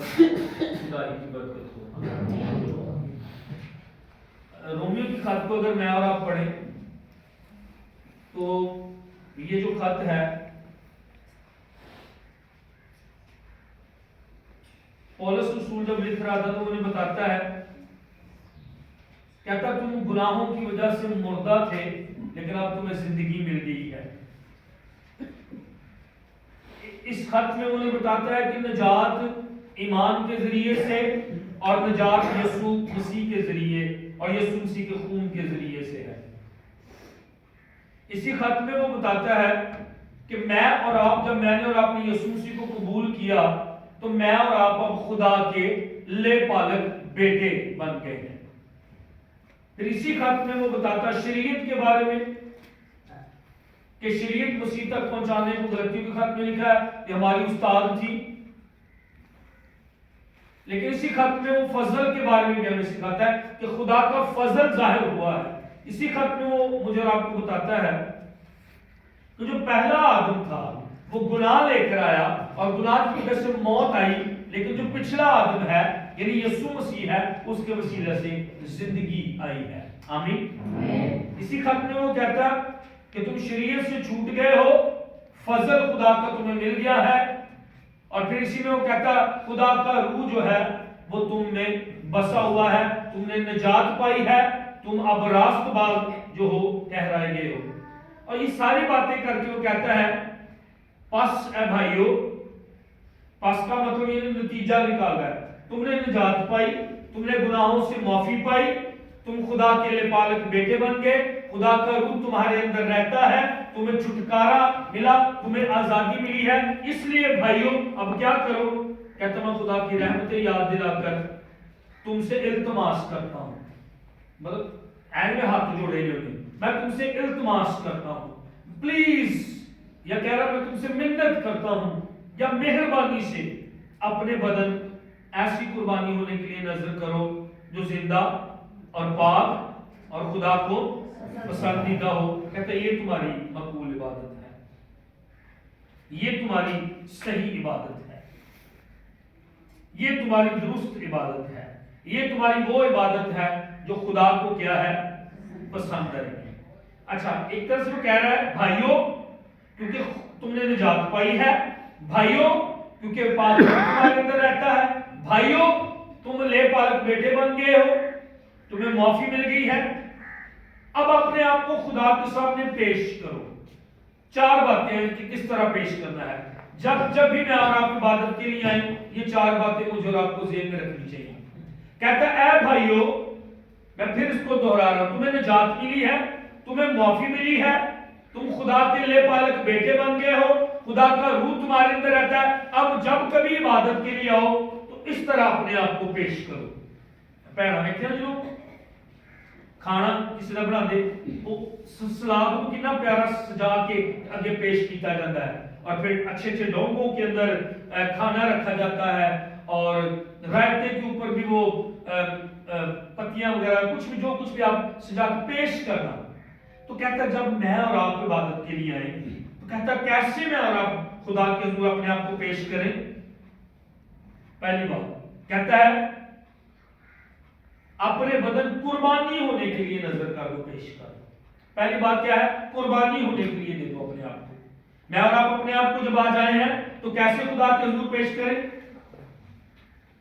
خدائی کی برکت ہو۔ رومیو کی خط کو اگر میں اور آپ پڑھیں تو یہ جو خط ہے پولس رسول جب لکھ رہا تھا تو انہیں بتاتا ہے، کہتا تم گناہوں کی وجہ سے مردہ تھے لیکن اب تمہیں زندگی مل گئی ہے۔ اس خط میں انہیں بتاتا ہے کہ نجات ایمان کے ذریعے سے اور نجات یسوع مسیح کے ذریعے اور یسوع مسیح کے خون کے ذریعے سے ہے۔ اسی خط میں وہ بتاتا ہے کہ میں اور آپ، جب میں نے اور آپ نے یسوع مسیح کو قبول کیا تو میں اور آپ اب خدا کے لے پالک بیٹے بن گئے ہیں۔ پھر اسی خط میں وہ بتاتا شریعت کے بارے میں کہ شریعت مسیح تک پہنچانے کو غلطیوں کے خط میں لکھا ہے کہ ہماری استاد تھی، لیکن اسی خط میں وہ فضل کے بارے میں بھی ہمیں سکھاتا ہے کہ خدا کا فضل ظاہر ہوا ہے۔ اسی خط میں وہ مجھے اور آپ کو بتاتا ہے کہ جو پہلا آدم تھا وہ گناہ لے کر آیا اور گناہ کی وجہ سے موت آئی، لیکن جو پچھلا آدم ہے یعنی یسوع مسیح ہے اس کے وسیلے سے زندگی آئی ہے۔ آمین۔ اسی خط میں وہ کہتا ہے کہ تم شریعت سے چھوٹ گئے ہو، فضل خدا کا تمہیں مل گیا ہے، اور پھر اسی میں وہ کہتا خدا کا روح جو ہے وہ تم میں بسا ہوا ہے، تم نے نجات پائی ہے، تم اب راست باز جو ہو ٹھہرائے گئے ہو۔ اور یہ ساری باتیں کر کے وہ کہتا ہے پس اے بھائیو، پس کا مطلب یہ نتیجہ نکال رہا ہے، تم نے نجات پائی، تم نے گناہوں سے معافی پائی، تم خدا کے لے پالک بیٹے بن گئے، خدا کا روح تمہارے اندر رہتا ہے، تمہیں چھٹکارا ملا، تمہیں آزادی ملی ہے۔ اس لیے بھائیو اب کیا کرو؟ کہتا میں خدا کی رحمتیں یاد دلا کر تم سے التماس کرتا ہوں، مطلب این میں ہاتھ جوڑے ہوئے، میں تم سے التماس کرتا ہوں، پلیز، یا کہہ رہا میں تم سے منت کرتا ہوں یا مہربانی سے اپنے بدن ایسی قربانی ہونے کے لیے نظر کرو جو زندہ اور پاک اور خدا کو پسندیدہ ہو۔ کہتا ہے یہ تمہاری مقبول عبادت ہے، یہ تمہاری صحیح عبادت ہے، یہ تمہاری درست عبادت ہے، یہ تمہاری وہ عبادت ہے جو خدا کو کیا ہے پسند ہے۔ اچھا، ایک طرح سے وہ کہہ رہا ہے بھائیو کیونکہ تم نے نجات پائی ہے، بھائیو کیونکہ پاک تمہارے اندر رہتا ہے، بھائیو تم لے پالک بیٹے بن گئے ہو، تمہیں معافی مل گئی ہے، اب اپنے آپ کو خدا کے سامنے پیش کرو۔ چار باتیں ہیں کہ کس طرح پیش کرنا ہے۔ جب بھی میں اور آپ عبادت کے لیے آئیں یہ چار باتیں مجھے اور آپ کو ذہن میں رکھنی چاہیے۔ کہتا ہے اے بھائیو، میں پھر اس کو دہرا رہا ہوں، تمہیں نجات ملی ہے، تمہیں معافی ملی ہے، تم خدا کے لے پالک بیٹے بن گئے ہو، خدا کا روح تمہارے اندر رہتا ہے۔ اب جب کبھی عبادت کے لیے آؤ تو اس طرح اپنے آپ کو پیش کرو۔ پہنا دیکھتے ہیں جو کھانا کسی نے بنا دے وہ سلاد کو کتنا پیارا سجا کے آگے پیش کیتا جاتا ہے، اور پھر اچھے اچھے ڈونگوں کے اندر کھانا رکھا جاتا ہے، اور رائتے کے اوپر بھی وہ پتیاں وغیرہ جو کچھ بھی آپ سجا کے پیش کرنا۔ تو کہتا ہے جب میں اور آپ عبادت کے لیے آئیں تو کہتا ہے کیسے میں اور آپ خدا کے حضور اپنے آپ کو پیش کریں؟ پہلی بات کہتا ہے اپنے بدن قربانی ہونے کے لیے نظر کر دو، پیش کر دو۔ پہلی بات کیا ہے؟ قربانی ہونے کے لیے دے دو اپنے آپ کو۔ میں اور آپ اپنے آپ کو جب آ جائے ہیں تو کیسے خدا کے حضور پیش کریں؟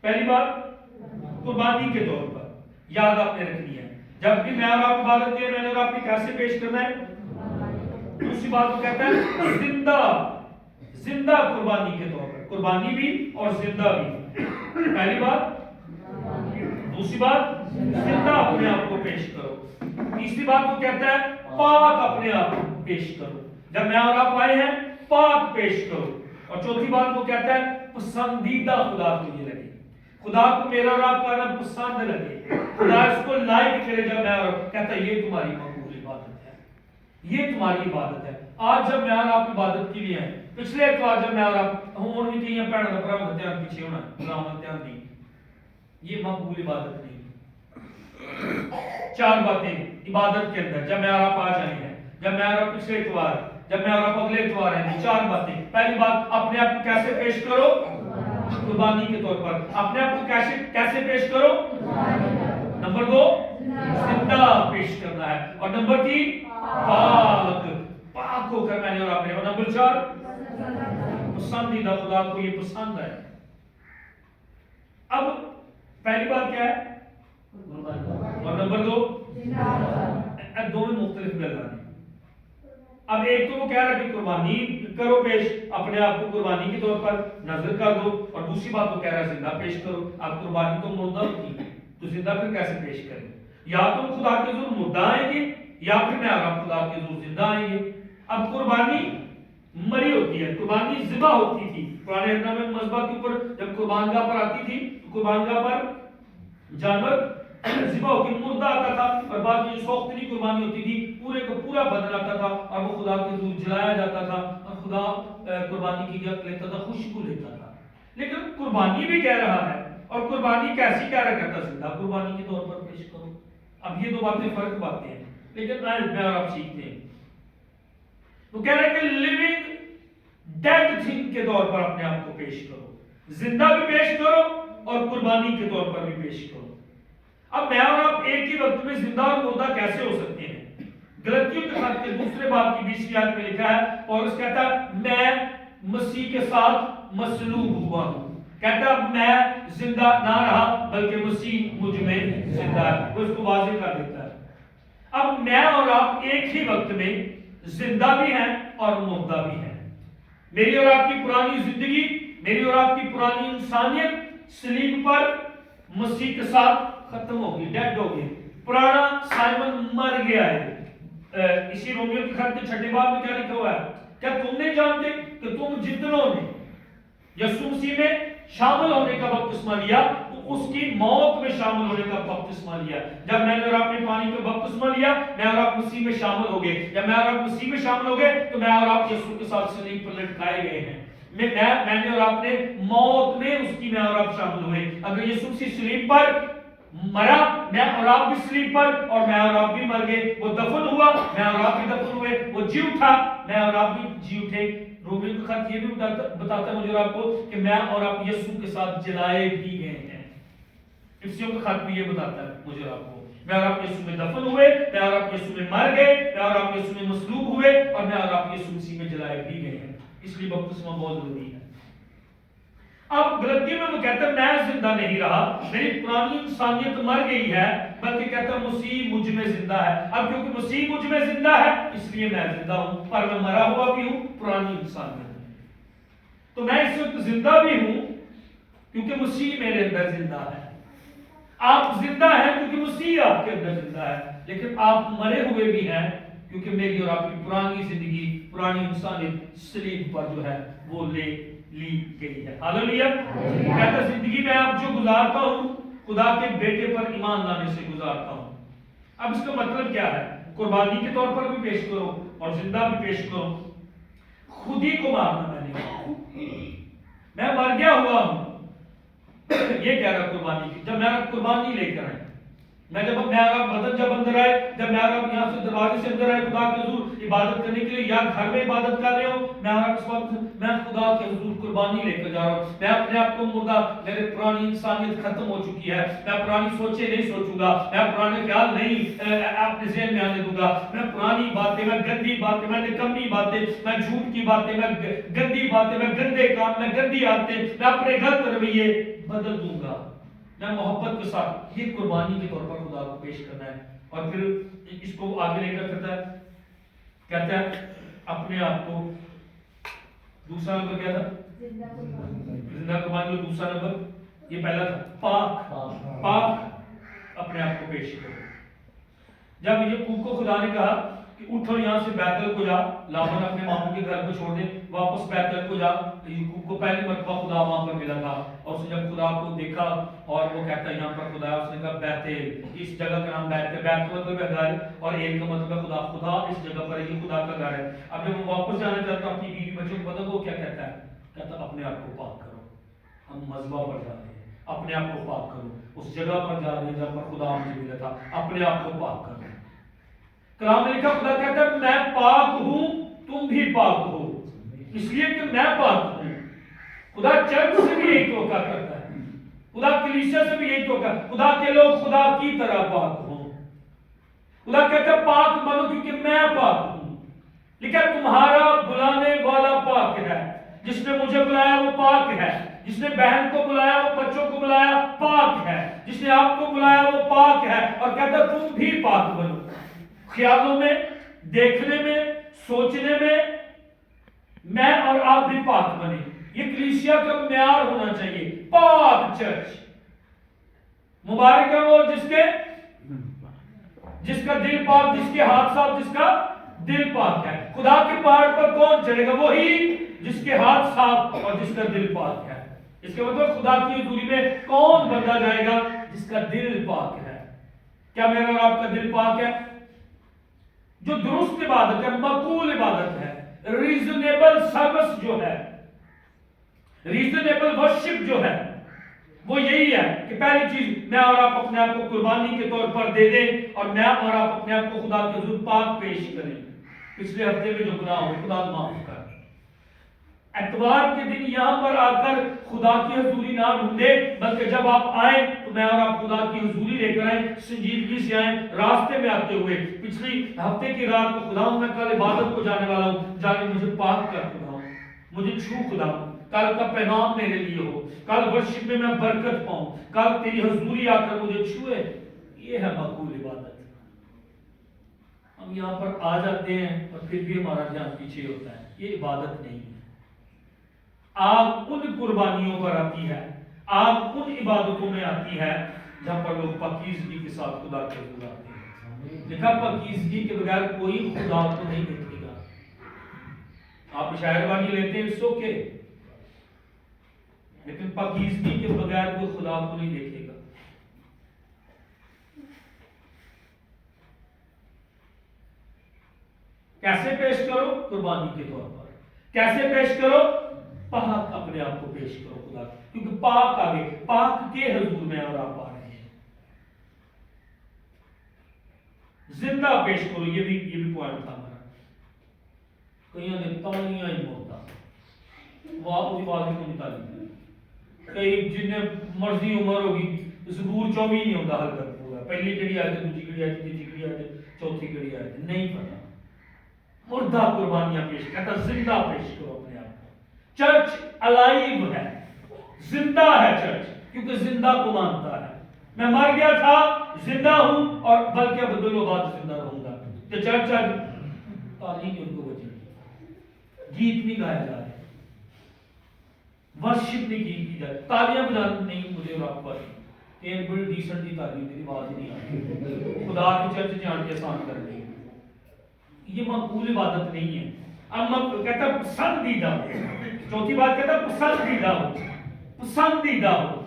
پہلی بات قربانی کے طور پر، یاد آپ نے رکھنی ہے۔ جب بھی میں اور آپ عبادت کے میں نے اور آپ نے کیسے پیش کرنا ہے؟ دوسری بات وہ کہتا ہے زندہ قربانی کے طور پر، قربانی بھی اور زندہ بھی۔ پہلی بات، دوسری بات زندہ اپنے آپ کو پیش کرو، تیسری بات وہ کہتا ہے پاک اپنے آپ کو پیش کرو۔ جب میں اور آپ آئے ہیں پاک پیش کرو، اور چوتھی بات وہ کہتا ہے پسندیدہ خدا کو یہ لگے، خدا کو میرا اور آپ کا نام پسند لگے، خدا اس کو لائک کرے۔ جب میں اور کہتا ہے یہ تمہاری مقبول عبادت ہے، یہ تمہاری عبادت ہے۔ آج جب میں اور آپ عبادت کے لیے ہیں، پچھلے اتوار جب میں اور آپ ہوں نہیں کہیں پیڑ کا پرام دھیان پیچھے ہونا غلام دھیان دی، یہ مقبول عبادت نہیں۔ چار باتیں عبادت کے اندر جب میں اور آپ آ جائیں ہیں، جب میں اور آپ پچھلے اتوار، جب میں اور آپ اگلے اتوار ہیں، چار باتیں۔ پہلی بات اپنے آپ کو کیسے پیش کرو؟ قربانی کے طور پر اپنے آپ کو کیسے پیش کرو؟ نمبر 2 زندہ پیش کرنا ہے، اور نمبر 3 پاک ہو کر میں نے اور آپ نے، اور نمبر 4 پسندیدہ، خدا کو یہ پسند ہے۔ اب پہلی بات کیا ہے؟ اور نمبر 2 دونوں مختلف گلان ہیں۔ اب ایک تو وہ کہہ رہا کہ قربانی کرو پیش، اپنے آپ کو قربانی کے طور پر نظر کر دو، اور دوسری بات وہ کہہ رہا ہے زندہ پیش کرو۔ اب قربانی تو مردہ ہوتی ہے، تو زندہ پھر کیسے پیش کریں؟ یا تم خدا کے حضور مردہ آئیں گے، یا پھر میں اور آپ خدا کے حضور زندہ آئیں گے۔ اب قربانی مری ہوتی ہے، قربانی ذبح ہوتی تھی پرانے عہد میں، مذبح کے اوپر جب قربان گاہ پر آتی تھی تو قربان گاہ پر جانور ذبح ہو کے مردہ آتا تھا، اور بعد میں جو سوختنی قربانی ہوتی تھی پورے کا پورا بدن آتا تھا، اور وہ خدا کے حضور جلایا جاتا تھا، اور خدا قربانی کی جگہ لیتا تھا، خوشبو لیتا تھا۔ لیکن قربانی بھی کہہ رہا ہے، اور قربانی کیسی کہہ رہا کرتا زندہ قربانی کے طور پر پیش کرو۔ اب یہ دو باتیں فرق باتیں ہیں، لیکن میں اور آپ سیکھتے ہیں۔ وہ کہہ رہا ہے کہ لیونگ ڈیڈ تھنگ کے طور پر اپنے آپ کو پیش کرو، زندہ بھی پیش کرو اور قربانی کے طور پر بھی پیش کرو۔ اب میں اور آپ ایک ہی وقت میں زندہ اور مردہ کیسے ہو سکتے ہیں؟ غلطیوں کے خط کے دوسرے باب کی 20ویں آیت میں لکھا ہے، پولس کہتا ہے میں مسیح کے ساتھ مصلوب ہوا ہوں، کہتا ہے اب میں زندہ نہ رہا بلکہ مسیح مجھ میں زندہ ہے، وہ اس کو واضح کر دیتا ہے۔ اب میں اور آپ ایک ہی وقت میں زندہ بھی ہیں اور مردہ بھی ہیں۔ میری اور آپ کی پرانی زندگی، میری اور آپ کی پرانی انسانیت صلیب پر مسیح کے ساتھ ختم ہوگی، ڈیڈ ہوگی۔ پرانا سائمن مر گیا ہے۔ اسی رومیو کے خط کے 6 باب میں کیا لکھا ہوا ہے؟ کیا تم نہیں جانتے کہ تم جتنوں نے یسوع مسیح میں شامل ہونے کا بپتسمہ لیا تو اس کی موت میں شامل ہونے کا بپتسمہ لیا؟ جب میں نے اور آپ نے پانی کا بپتسمہ لیا، میں اور آپ مسیح میں شامل ہو گئے۔ جب میں اور آپ مسیح میں شامل ہو گئے تو میں اور آپ یسوع کے ساتھ صلیب پر لٹکائے گئے ہیں۔ میں نے اور آپ نے موت میں اس کی میں اور آپ شامل ہوئے۔ اگر یسوع مسیح صلیب پر مرا، میں اور آپ بھی صلیب پر، اور میں اور آپ بھی مر گئے۔ وہ دفن ہوا، میں اور آپ بھی دفن ہوئے۔ وہ جی اٹھا، میں اور آپ بھی جی اٹھے۔ رومیو کا خط یہ بھی بتاتا ہے مجھے اور آپ کو کہ میں اور آپ یسوع کے ساتھ جلائے بھی گئے ہیں۔ افسیوں کا خط بھی یہ بتاتا ہے مجھے اور آپ کو، میں اور آپ یسوع میں دفن ہوئے، میں اور آپ یسوع میں مر گئے، میں اور آپ یسوع میں مصلوب ہوئے، اور میں اور آپ یسوع مسیح میں جلائے بھی گئے ہیں۔ اس لیے بپتسمہ بہت ضروری ہے۔ اب غلطی میں وہ کہتا ہے میں زندہ نہیں رہا، میری پرانی انسانیت مر گئی ہے، بلکہ کہتا ہے مسیح مجھ میں زندہ ہے۔ اب کیونکہ مسیح مجھ میں زندہ ہے اس لیے میں زندہ ہوں، پر میں مرا ہوا بھی ہوں پرانی انسانیت میں۔ تو میں اس وقت زندہ بھی ہوں کیونکہ مسیح میرے اندر زندہ ہے۔ آپ زندہ ہیں کیونکہ مسیح آپ کے اندر زندہ ہے، لیکن آپ مرے ہوئے بھی ہیں کیونکہ میری اور آپ کی پرانی زندگی، پرانی انسانیت صلیب پر جو ہے وہ لی گئی ہے۔ ہاللیلویہ۔ کہتا زندگی میں آپ جو گزارتا ہوں خدا کے بیٹے پر ایمان لانے سے گزارتا ہوں۔ اب اس کا مطلب کیا ہے؟ قربانی کے طور پر بھی پیش کرو اور زندہ بھی پیش کرو۔ خود ہی کو مارنا میں نے، میں مر گیا ہوا ہوں، یہ کہہ رہا قربانی کی۔ جب میرا قربانی لے کر آئے، جب میرا بدن جب اندر آئے، جب میرا یہاں سے دروازے سے اندر آئے خدا کے حضور عبادت کرنے کے لیے، یا گھر میں عبادت کر رہے ہو، میں خدا کے حضور قربانی لے کر جا رہا ہوں۔ میں اپنے آپ کو مردہ، میرے پرانی انسانیت ختم ہو چکی ہے، میں پرانی سوچیں نہیں سوچوں گا، میں پرانے خیال نہیں اپنے ذہن میں آنے دوں گا۔ میں پرانی باتیں، میں گندی باتیں، میں نکمی باتیں، میں جھوٹ کی باتیں، میں گندی باتیں، میں گندے کام، میں گندی عادتیں، میں اپنے غلط رویے بدل دوں گا۔ میں محبت کے ساتھ یہ قربانی کے طور پر خدا کو پیش کرنا ہے۔ اور پھر اس کو آگے لے کر کہتا ہے اپنے آپ کو، دوسرا نمبر کیا تھا؟ زندہ قربانی۔ دوسرا نمبر یہ پہلا تھا پاک اپنے آپ کو پیش کرو۔ جب یعقوب کو خدا نے کہا کہ اٹھو یہاں سے بیتل کو جا، لابان اپنے ماموں کے گھر کو چھوڑ دے، واپس بیتل کو جا۔ یعقوب کو پہلی مرتبہ خدا وہاں پر ملا تھا، اور اس نے جب خدا کو دیکھا اور وہ کہتا ہے یہاں پر خدا ہے، اس نے کہا بیتل، اس جگہ کا نام بیتل، بیت مطلب ہے گھر، اور ایل کا مطلب ہے خدا، خدا اس جگہ پر یہ خدا کا گھر ہے۔ اب جب وہ واپس جانا چاہتا اپنی بیوی بچوں کو، پتہ وہ کیا کہتا ہے؟ کہتا اپنے آپ کو پاک کرو، ہم مذبح پر جا رہے ہیں، اپنے آپ کو پاک کرو، اس جگہ پر جا رہے ہیں جہاں پر خدا مجھے ملا تھا، اپنے آپ کو پاک کرو۔ کلام میں لکھا خدا کہتا ہے میں پاک ہوں تم بھی پاک ہو، اس لیے کہ میں پاک ہوں۔ خدا چرچ سے بھی یہی توقع کرتا ہے، خدا کلیسیا سے بھی یہی توقع، خدا کے لوگ خدا کی طرح پاک ہوں۔ خدا کہتا ہے پاک بنو کیونکہ میں پاک ہوں، لیکن تمہارا بلانے والا پاک ہے، جس نے مجھے بلایا وہ پاک ہے، جس نے بہن کو بلایا وہ بچوں کو بلایا پاک ہے، جس نے آپ کو بلایا وہ پاک ہے، اور کہتا ہے تم بھی پاک بنو، خیالوں میں، دیکھنے میں، سوچنے میں اور آپ بھی پاک بنے۔ یہ کلیسیا کا معیار ہونا چاہیے، پاک چرچ۔ مبارک ہے وہ جس کا دل پاک، جس کے ہاتھ صاف، جس کا دل پاک ہے۔ خدا کے پہاڑ پر کون چڑھے گا؟ وہی جس کے ہاتھ صاف اور جس کا دل پاک ہے۔ اس کے مطلب خدا کی حضوری میں کون بندہ جائے گا؟ جس کا دل پاک ہے۔ کیا میرا اور آپ کا دل پاک ہے؟ جو درست عبادت ہے، مقبول عبادت ہے، ریزنیبل سروس جو ہے، ریزنیبل ورشپ جو ہے، وہ یہی ہے کہ پہلی چیز میں اور آپ اپنے آپ کو قربانی کے طور پر دے دیں، اور میں اور آپ اپنے آپ کو خدا کے حضور پاک پیش کریں۔ پچھلے ہفتے میں جو گناہ ہوئے خدا معاف کر۔ اتوار کے دن یہاں پر آ کر خدا کی حضوری نہ ڈھونڈے، بلکہ جب آپ آئیں تو میں اور آپ خدا کی حضوری لے کر آئیں، سنجیدگی سے آئیں، راستے میں آتے ہوئے۔ پچھلی ہفتے کی رات کو خدا میں کل عبادت کو جانے والا ہوں، جانے مجھے پاک کر خدا، مجھے چھو خدا، کل کا پیغام میرے لیے ہو، کل ورشپ میں میں برکت پاؤں، کل تیری حضوری آ کر مجھے چھوئے۔ یہ ہے مقبول عبادت۔ ہم یہاں پر آ جاتے ہیں اور پھر بھی ہمارا دھیان پیچھے ہوتا ہے، یہ عبادت نہیں ہے۔ آگ ان قربانیوں پر آتی ہے، آگ ان عبادتوں میں آتی ہے جہاں پر لوگ پاکیزگی کے ساتھ خدا کے حضور آتے ہیں۔ لکھا پاکیزگی کے بغیر کوئی خدا کو نہیں دیکھے گا۔ آپ شاعر بانی لیتے ہیں سو کے، لیکن پاکیزگی کے بغیر کوئی خدا کو نہیں دیکھے گا۔ کیسے پیش کرو؟ قربانی کے طور پر۔ کیسے پیش کرو؟ پاک اپنے آپ کو پیش کرو خدا، کیونکہ پاک آگے، پاک کے حضور میں اور آپ آ رہے ہیں۔ زندہ پیش کرو، یہ بھی پوائنٹ تھا ہمارا۔ کئی نے تالیاں ہی موتا، وہ آپ کی بات کو نہیں تالی، کئی جن نے مرضی عمر ہوگی زبور 24 نہیں ہوتا حل کر پورا، پہلی کڑی آئے تھے، دوسری کڑی آئے تھی، تیسری کڑی آئے تھے، چوتھی کڑی آئے تھے، نہیں پتا۔ مردہ قربانیاں پیش کرتا، زندہ پیش کرو اپنے آپ کو۔ چرچ الائیو ہے، زندہ ہے چرچ، کیونکہ زندہ کو مانتا ہے۔ میں مر گیا تھا، زندہ ہوں، اور بلکہ بدل و بعد زندہ رہوں گا۔ تو چرچ آج تالی کی ان کو بچے، گیت نہیں گائے جا رہے، ورشپ نہیں کی جائے، تالیاں بجانا نہیں مجھے اور آپ پر ایک بڑی ڈیسنٹ کی تالی میری بات نہیں آتی، خدا کی چرچ جان کے آسان کر دی۔ یہ مقبول عبادت نہیں ہے۔ اب کہتا ہے پسندیدہ ہو، چوتھی بات کہتا ہے پسندیدہ ہو، پسندیدہ ہو۔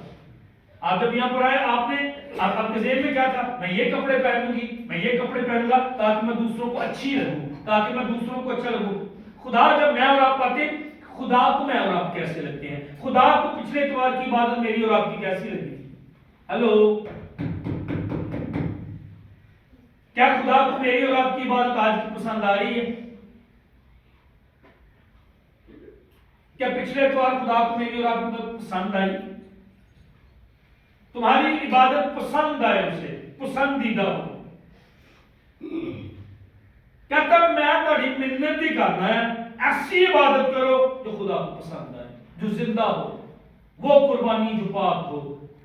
آپ جب یہاں پر آئے، آپ کے ذہن میں کیا تھا؟ میں یہ کپڑے پہنوں گی، میں یہ کپڑے پہنوں گا تاکہ میں دوسروں کو اچھی لگوں، تاکہ میں دوسروں کو اچھا لگوں۔ خدا جب میں اور آپ آتے، خدا کو میں اور آپ کیسے لگتے ہیں؟ خدا کو پچھلے اتوار کی عبادت میری اور آپ کی کیسی لگی؟ ہیلو، کیا خدا کو میری اور آپ کی عبادت آج کی پسند آ رہی ہے؟ کیا پچھلے اتوار خدا کو میری اور آپ کی عبادت پسند آئی؟ تمہاری عبادت پسند آئے، اسے پسندیدہ ہو۔ کہتا میں تھوڑی منت ہی کرنا ہے، ایسی عبادت کرو جو خدا کو پسند آئے، جو زندہ ہو، وہ قربانی جو پاک ہو،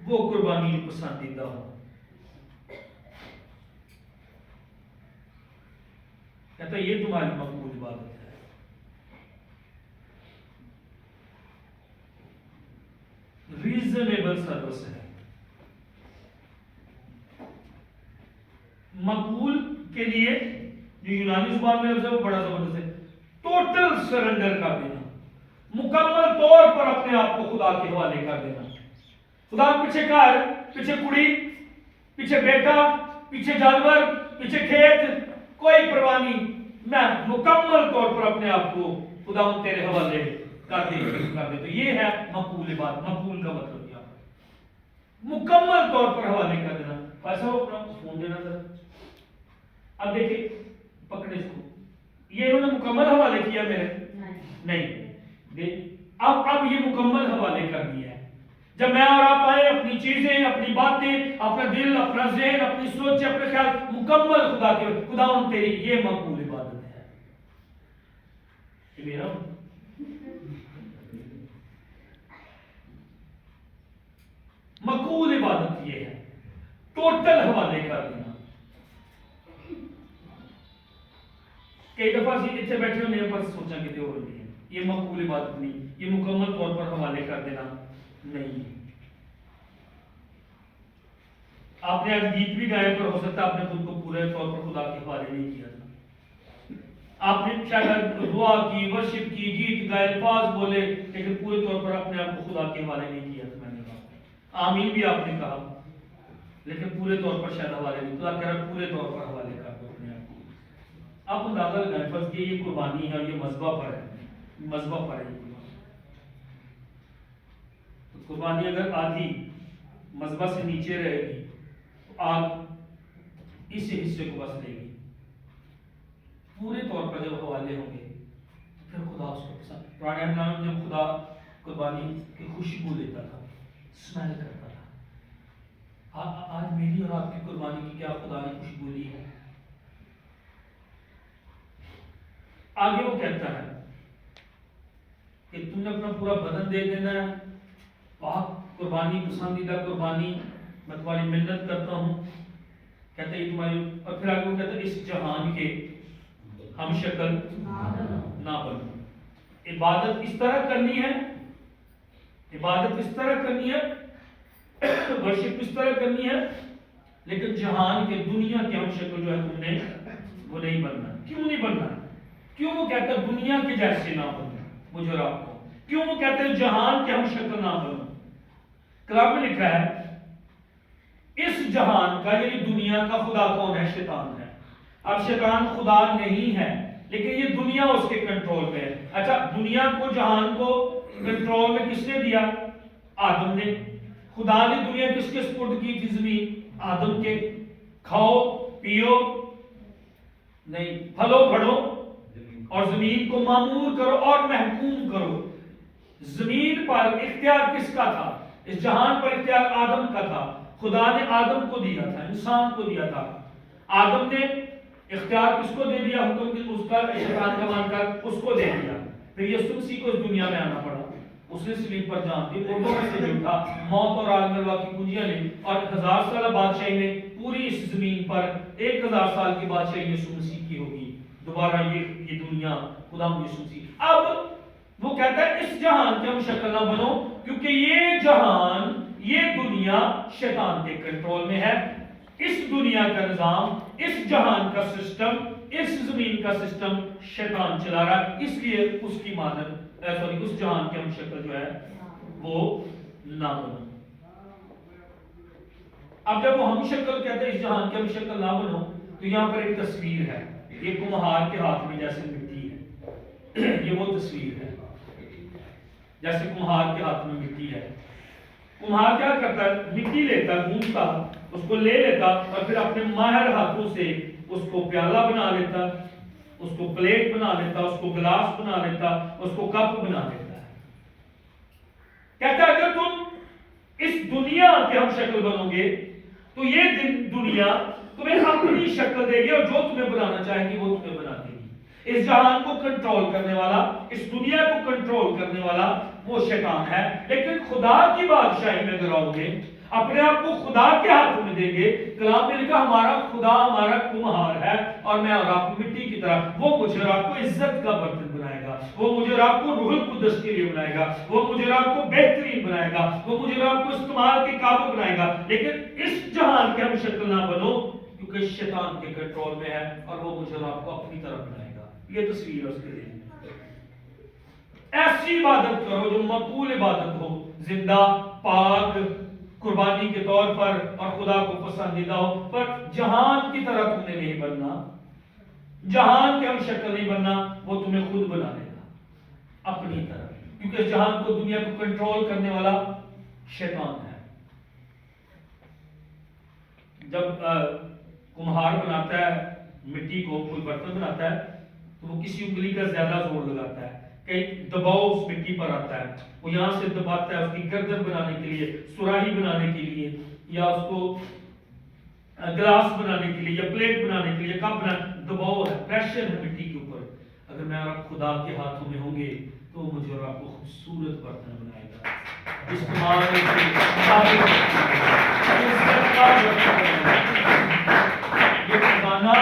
وہ قربانی جو پسندیدہ ہو۔ کہتا یہ تمہاری مقبول عبادت ہے۔ ریزنیبل سروس ہے۔ مقبول کے لیے جو یونانی زبان میں لفظ ہے وہ بڑا زبردست ہے، ٹوٹل سرنڈر کر دینا، مکمل طور پر اپنے آپ کو خدا کے حوالے کر دینا۔ خدا پیچھے گھر، پیچھے کڑی، پیچھے بیٹا، پیچھے جانور، پیچھے کھیت، کوئی پرواہ نہیں، میں مکمل طور پر اپنے آپ کو خدا ان تیرے حوالے کر دے تو یہ ہے مقبول عبادت۔ مقبول کا مطلب کیا؟ مکمل طور پر حوالے کر دینا۔ ایسا ہو اپنا فون دینا ذرا، اب دیکھیں پکڑے اس کو، یہ انہوں نے مکمل حوالے کیا میرے نہیں دے، اب یہ مکمل حوالے کر دیا ہے. جب میں اور آپ آئے اپنی چیزیں، اپنی باتیں، اپنا دل، اپنا ذہن، اپنی سوچ، اپنے خیال مکمل خدا کے، خدا ان تیری یہ مقبول عبادت ہے. یہ میرا مقبول عبادت یہ ہے، ٹوٹل حوالے کر دینا. کئی دفعہ اتنے بیٹھے ہونے پر سوچا کہ ہو رہی ہے، یہ مقبول عبادت نہیں، یہ مکمل طور پر حوالے کر دینا نہیں ہے. آپ نے آج گیت بھی گائے پر ہو سکتا ہے آپ نے خود کو پورے طور پر خدا کے حوالے نہیں کیا تھا. آپ نے شاید دعا کی، ورشپ کی، گیت گائے، الفاظ بولے، لیکن پورے طور پر اپنے آپ کو خدا کے حوالے نہیں کیا تھا. میں نے کہا آمین بھی آپ نے کہا، لیکن پورے طور پر شاید حوالے نہیں. خدا کہہ رہا پورے طور پر حوالے کر دو اپنے آپ کو. آپ اندازہ لگائیں فرض کہ یہ قربانی ہے اور یہ مذبح پر ہے، مذبح پر ہے یہ قربانی. اگر آدھی مذبح سے نیچے رہے گی تو آگ اس حصے کو بس لے گی. پورے طور پر جب حوالے ہوں گے تو پھر خدا اس کو پسند. پرانے احکام میں جب خدا قربانی کی خوشبو لیتا تھا، اسمیل کرتا تھا. آج میری اور آپ کی قربانی کی کیا خدا نے خوشبو لی ہے؟ آگے وہ کہتا ہے کہ تم نے اپنا پورا بدن دے دینا ہے، پاک قربانی، پسندیدہ قربانی، میں تمہاری منت کرتا ہوں. کہتے ہیں تمہاری، اور پھر آگے وہ کہتا ہے اس جہان کے ہم شکل نہ بنو. عبادت اس طرح کرنی ہے، عبادت اس طرح کرنی ہے، ورشپ اس طرح کرنی ہے، لیکن جہان کے، دنیا کے ہم شکل جو ہے تم نے وہ نہیں بننا. کیوں نہیں بننا؟ کیوں وہ کہتا ہے دنیا کے جیسے نہ بنو مجھے اور آپ کو؟ کیوں وہ کہتے ہیں جہان کے ہم شکل نہ بنو؟ کلام میں لکھا ہے اس جہان کا، یعنی دنیا کا خدا کون ہے؟ شیطان ہے. اب شیطان خدا نہیں ہے، لیکن یہ دنیا اس کے کنٹرول میں ہے. اچھا، دنیا کو، جہان کو کنٹرول میں کس نے دیا؟ آدم نے. خدا نے دنیا کس کے سپرد کی تھی؟ زمین آدم کے. کھاؤ پیو نہیں، پھلو بڑھو اور زمین کو معمور کرو اور محکوم کرو. زمین پر اختیار کس کا تھا؟ اس جہان پر اختیار آدم کا تھا. خدا نے آدم کو دیا تھا، انسان کو دیا تھا. آدم نے اختیار کس کو دے دیا؟ حکم اس کا، شیطان کا مان کر اس کو دے دیا. پھر یسوع مسیح کو اس دنیا میں آنا پڑا. اس نے صلیب پر جان دی، مردوں میں سے جو تھا، موت اور عالم ارواح کی کنجیاں لی، اور 1000 سالہ بادشاہی میں پوری اس زمین پر 1000 سال کی بادشاہی یسوع مسیح کی ہوگی. دوبارہ یہ دنیا خدا یسوع مسیح. اب وہ کہتا ہے اس جہان کے ہم شکل نہ بنو، کیونکہ یہ جہان، یہ دنیا شیطان کے کنٹرول میں ہے. اس دنیا کا نظام، اس جہان کا سسٹم، اس زمین کا سسٹم شیطان چلا رہا ہے. اس لیے اس کی مانند اس جہان کے ہم شکل جو ہے وہ نہ بنو. اب جب وہ ہم شکل کہتے ہیں اس جہان کے ہم شکل نہ بنو، تو یہاں پر ایک تصویر ہے. یہ کمہار کے ہاتھ میں جیسے مٹی ہے، یہ وہ تصویر ہے جیسے کمہار کے ہاتھ میں مٹی ہے. کمہار کیا کرتا ہے؟ مٹی لیتا، گھومتا، اس کو لے لیتا اور پھر اپنے ماہر ہاتھوں سے اس کو پیالہ بنا لیتا، اس کو پلیٹ بنا لیتا، اس کو گلاس بنا لیتا، اس کو کپ بنا لیتا ہے. کہتا ہے اگر تم اس دنیا کے ہم شکل بنو گے تو یہ دنیا تمہیں اپنی شکل دے گی اور جو تمہیں بنانا چاہے گی وہ تمہیں بنا دے گی. اس جہان کو کنٹرول کرنے والا، اس دنیا کو کنٹرول کرنے والا وہ شیطان ہے. لیکن خدا کی بادشاہی میں اگر آؤ گے، اپنے آپ کو خدا کے ہاتھ میں دیں گے. کلام میں لکھا ہمارا خدا ہمارا کمہار ہے اور میں اور آپ کو مٹی کی طرح. وہ مجھے اور آپ کو عزت کا برتن بنائے گا، وہ مجھے اور آپ کو روح القدس کے لیے بنائے گا، وہ مجھے اور آپ کو بہترین بنائے گا، وہ مجھے اور آپ کو استعمال کے قابل بنائے گا. لیکن اس جہان کے ہم شکل نہ بنو، کیونکہ شیطان کے کنٹرول میں ہے اور وہ مجھے اور آپ کو اپنی طرف بنائے گا. یہ تصویر ہے اس کے لیے. ایسی عبادت کرو جو مقبول عبادت ہو، زندہ، پاک، قربانی کے طور پر اور خدا کو پسندیدہ ہو. پر جہان کی طرح تم نے نہیں بننا، جہان کے ہم شکل نہیں بننا. وہ تمہیں خود بنا لے گا اپنی طرح، کیونکہ جہان کو، دنیا کو کنٹرول کرنے والا شیطان ہے. جب کمہار بناتا ہے مٹی کو، کوئی برتن بناتا ہے تو وہ کسی انگلی کا زیادہ زور لگاتا ہے کئی دباؤ اس مٹی پر آتا ہے، وہ یہاں سے دباتا ہے اس کی گردن بنانے کے لیے، سراہی بنانے کے لیے، یا اس کو گلاس بنانے کے لیے، یا پلیٹ بنانے کے لیے، کپ بنانے، دباؤ ہے، پریشر ہے مٹی کے اوپر۔ اگر میں اور آپ خدا کے ہاتھوں میں ہوں گے تو مجھے اور آپ کو خوبصورت برتن بنائے گا، استعمال یہ خزانہ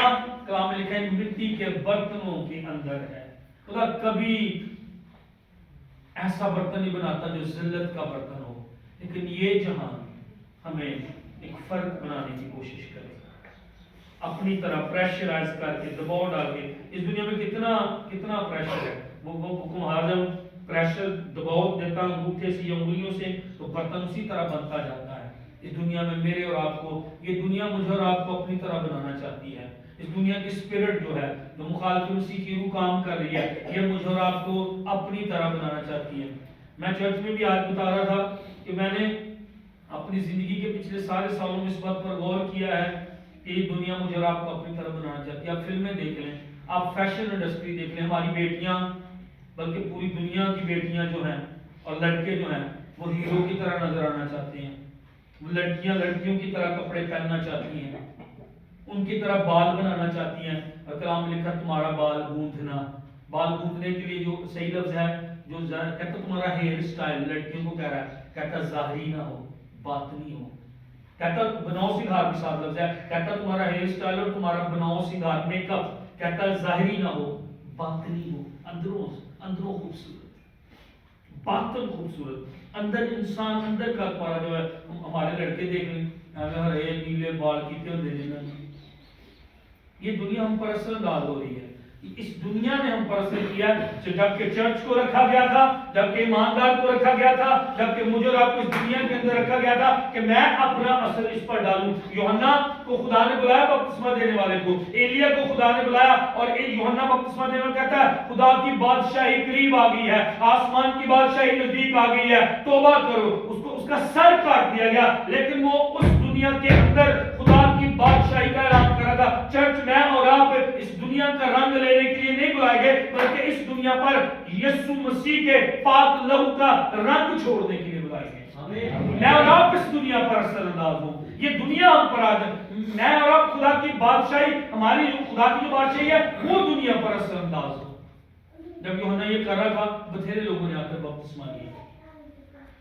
کلام میں لکھا ہے مٹی کے برتنوں کے اندر ہے۔ خدا کبھی ایسا برتن نہیں بناتا جو ذلت کا برتن ہو، لیکن یہ جہاں ہمیں ایک فرق بنانے کی کوشش کرے، اپنی طرح پریشرائز کر کے، دباؤ ڈال کے۔ اس دنیا میں کتنا پریشر ہے، وہ کمہار جب پریشر دباؤ دیتا انگوٹھے سے یا انگلیوں سے تو برتن اسی طرح بنتا جاتا ہے۔ اس دنیا میں میرے اور آپ کو، یہ دنیا مجھے اور آپ کو اپنی طرح بنانا چاہتی ہے۔ اس دنیا کی اسپرٹ جو ہے، جو مخالف مسیح کی روح کام کر رہی ہے، یہ مجھے اور آپ کو اپنی طرح بنانا چاہتی ہے۔ میں چرچ میں بھی آج بتا رہا تھا کہ میں نے اپنی زندگی کے پچھلے سارے سالوں میں اس بات پر غور کیا ہے کہ یہ دنیا مجھے اور آپ کو اپنی طرح بنانا چاہتی ہے۔ آپ فلمیں دیکھ لیں، آپ فیشن انڈسٹری دیکھ لیں، ہماری بیٹیاں، بلکہ پوری دنیا کی بیٹیاں جو ہیں اور لڑکے جو ہیں وہ ہیرو کی طرح نظر آنا چاہتے ہیں، وہ لڑکیاں لڑکیوں کی طرح کپڑے پہننا چاہتی ہیں، ان کی طرح بال بنانا چاہتی ہیں۔ اور کلام میں لکھا تمہارا بال گونتھنا، بال گونتھنے کے لیے جو صحیح لفظ ہے، جو کہتا تمہارا ہیئر سٹائل، لڑکیوں کو کہہ رہا ہے، کہتا ظاہری نہ ہو باطنی ہو، کہتا بناؤ سنگھار بھی ساتھ لفظ ہے، کہتا تمہارا ہیئر سٹائل اور تمہارا بناؤ سنگھار میک اپ، کہتا ظاہری نہ ہو باطنی ہو، اندروں خوبصورت، باطن خوبصورت، اندر انسان اندر کا تمہارا جو ہے۔ ہمارے لڑکے دیکھ لیں، ہرے نیلے بال کیتے ہوتے ہیں، یہ دنیا ہم پر اثر انداز ہو رہی ہے۔ اس دنیا نے ہم پر اثر کیا، جب کہ چرچ کو رکھا گیا تھا، جب کہ ایماندار کو رکھا گیا تھا، جب کہ مجھے اور آپ کو اس دنیا کے اندر رکھا گیا تھا کہ میں اپنا اثر اس پر ڈالوں۔ یوحنا کو خدا نے بلایا بپتسمہ دینے والے کو، ایلیا کو خدا نے بلایا، اور یوحنا بپتسمہ دینے والا کہتا ہے خدا کی بادشاہی قریب آ گئی ہے، آسمان کی بادشاہی نزدیک آ گئی ہے، توبہ کرو۔ اس کا سر کاٹ دیا گیا، لیکن وہ اس دنیا کے اندر خدا کی بادشاہی کا اعلان کر رہا تھا۔ چرچ میں اور آپ اس دنیا کا رنگ لینے کے لیے نہیں بلائے گئے، بلکہ اس دنیا پر یسوع مسیح کے پاک لہو کا رنگ چھوڑنے کے لیے بلائے گئے۔ میں اور آپ اس دنیا پر اثر انداز ہوں، یہ دنیا ہم پر آ جائے، میں اور آپ خدا کی بادشاہی، ہماری خدا کی جو بادشاہی ہے وہ دنیا پر اثر انداز ہو۔ جب یوحنا یہ کر رہا تھا، بتھیرے لوگوں نے آ کر بپتسمہ لیا۔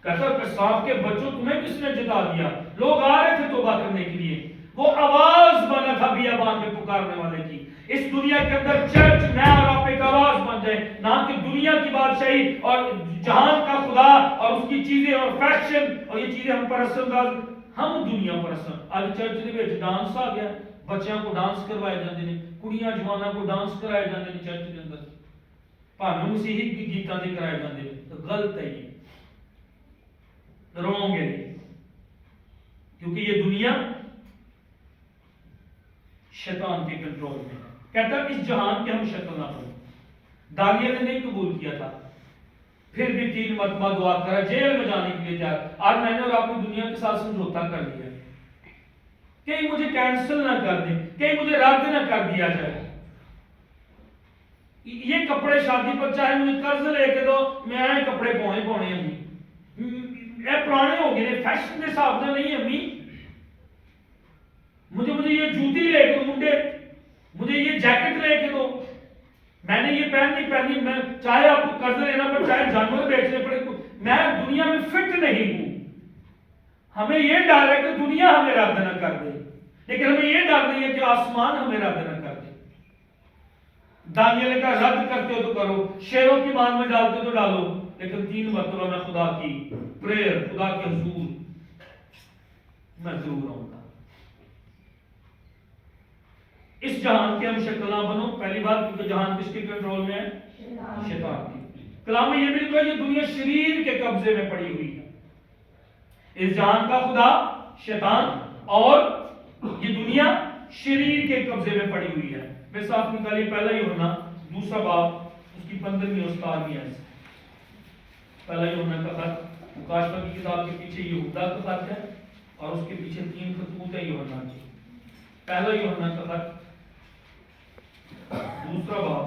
کہتا قصاب کے بچوں تمہیں کس نے جتا دیا؟ لوگ آ رہے تھے توبہ کرنے کے لیے، وہ آواز بنا تھا بیابان میں پکارنے والے کی۔ اس دنیا کے اندر چرچ میں اور آپ ایک آواز بن جائے، نہ کہ دنیا کی بادشاہی اور جہان کا خدا اور اس کی چیزیں اور فیشن اور یہ چیزیں ہم پر اثر انداز، ہم دنیا پر اثر۔ آج چرچ دے وچ ڈانس آ گیا، بچیاں کو ڈانس کروائے جاندے نے، کڑیاں جواناں کو ڈانس کرائے جاندے نے چرچ دے اندر، بھاویں مسیحی گیتاں دے کرائے جاندے نے، تو غلط ہے، یہ رونگ ہے، کیونکہ یہ دنیا شیطان کے کنٹرول میں ہے۔ کہتا ہے اس جہان کے ہم شکل نہ بنیں۔ دانیال نے نہیں قبول کیا تھا، پھر بھی 3 مرتبہ دعا کرا، جیل میں جانے کے لیے تیار۔ آج میں نے اور آپ نے دنیا کے ساتھ سمجھوتا کر لیا، کہیں مجھے کینسل نہ کر دیں، کہیں مجھے رد نہ کر دیا جائے۔ یہ کپڑے شادی پر چاہے مجھے قرض لے کے دو، میں کپڑے پونے امی، یہ پرانے ہو گئے، فیشن کے حساب سے نہیں امی، مجھے یہ جوتی لے کے دو منڈے، مجھے یہ جیکٹ لے کے دو، میں نے یہ پہنی، میں چاہے آپ کو قرض لینا پڑے، چاہے جانور بیچنے پڑے، میں دنیا میں فٹ نہیں ہوں۔ ہمیں یہ ڈر ہے کہ دنیا ہمیں رد نہ کر دے، لیکن ہمیں یہ ڈر نہیں ہے کہ آسمان ہمیں رد نہ کر دے۔ دانیال نے کہا رد کرتے ہو تو کرو، شیروں کی مان میں ڈالتے ہو تو ڈالو، لیکن 3 مرتبہ میں خدا کی پریئر، خدا کے حضور میں ضرور آؤں گا۔ اس جہان کے ہم شکل نہ بنو، پہلی بات، کیونکہ جہان کس کے کنٹرول میں ہے؟ شیطان کی۔ کلام میں یہ بھی لکھا ہے یہ دنیا شریر کے قبضے میں پڑی ہوئی ہے۔ اس جہان کا خدا شیطان اور یہ دنیا شریر کے قبضے میں پڑی ہوئی ہے۔ میں صاحب نکالیے پہلا یوحنا 2 باب اس کی 15ویں اور 17ویں آیت۔ پہلا یوحنا کا خط، مکاشفہ کی کتاب کے پیچھے یہودا کا خط ہے اور اس کے پیچھے 3 خطوط ہیں یوحنا کے۔ پہلا یوحنا کا خط 2 باب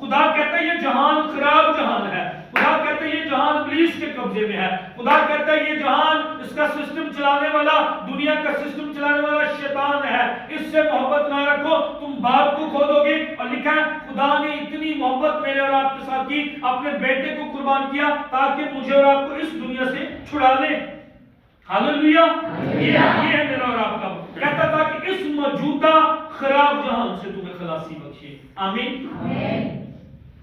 خدا کہتا ہے یہ جہان خراب جہان ہے، خدا کہتا ہے یہ جہان ابلیس کے قبضے میں ہے، خدا کہتا ہے یہ جہان، اس کا سسٹم چلانے والا، دنیا کا سسٹم چلانے والا شیطان ہے، اس سے محبت نہ رکھو، تم باپ کو کھو دو گے۔ اور لکھا ہے خدا نے اتنی محبت میرے اور آپ کے ساتھ کی، اپنے بیٹے کو قربان کیا تاکہ مجھے اور آپ کو اس دنیا سے چھڑا لے۔ ہاللیلویا، یہ ہے میرا اور آپ کا، کہتا تھا کہ اس موجودہ خراب جہان سے تمہیں خلاصی بخشے۔ آمین۔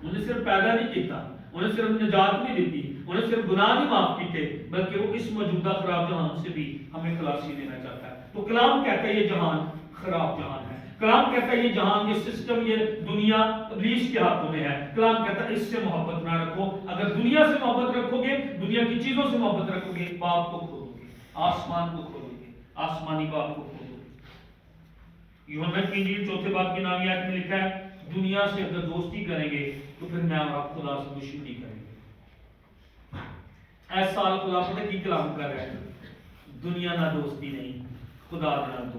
انہیں صرف پیدا نہیں کیتا، انہیں صرف نجات نہیں دیتی، انہیں صرف گناہ نہیں معاف کیتے، بلکہ وہ اس موجودہ خراب جہان سے بھی ہمیں خلاصی دینا چاہتا ہے۔ تو کلام کہتا ہے یہ جہان خراب جہان ہے، کلام کہتا ہے یہ جہان، یہ سسٹم، یہ دنیا ابلیس کے ہاتھوں میں ہے۔ کلام کہتا ہے اس سے محبت نہ رکھو، اگر دنیا سے محبت رکھو گے، دنیا کی چیزوں سے محبت رکھو گے، باپ کو کھو دو گے، آسمان کو کھو دو گے، آسمانی باپ کو کھو دو گے۔ یوحنا کی انجیل چوتھے باب کی 9ویں آیت میں لکھا ہے دنیا سے اگر دوستی کریں گے تو پھر میں اور آپ خدا سے دشمنی کریں گے۔ ایسا سال خدا پتہ کی کلام کر رہا ہے، دنیا نہ دوستی نہیں، خدا نہ دوستی۔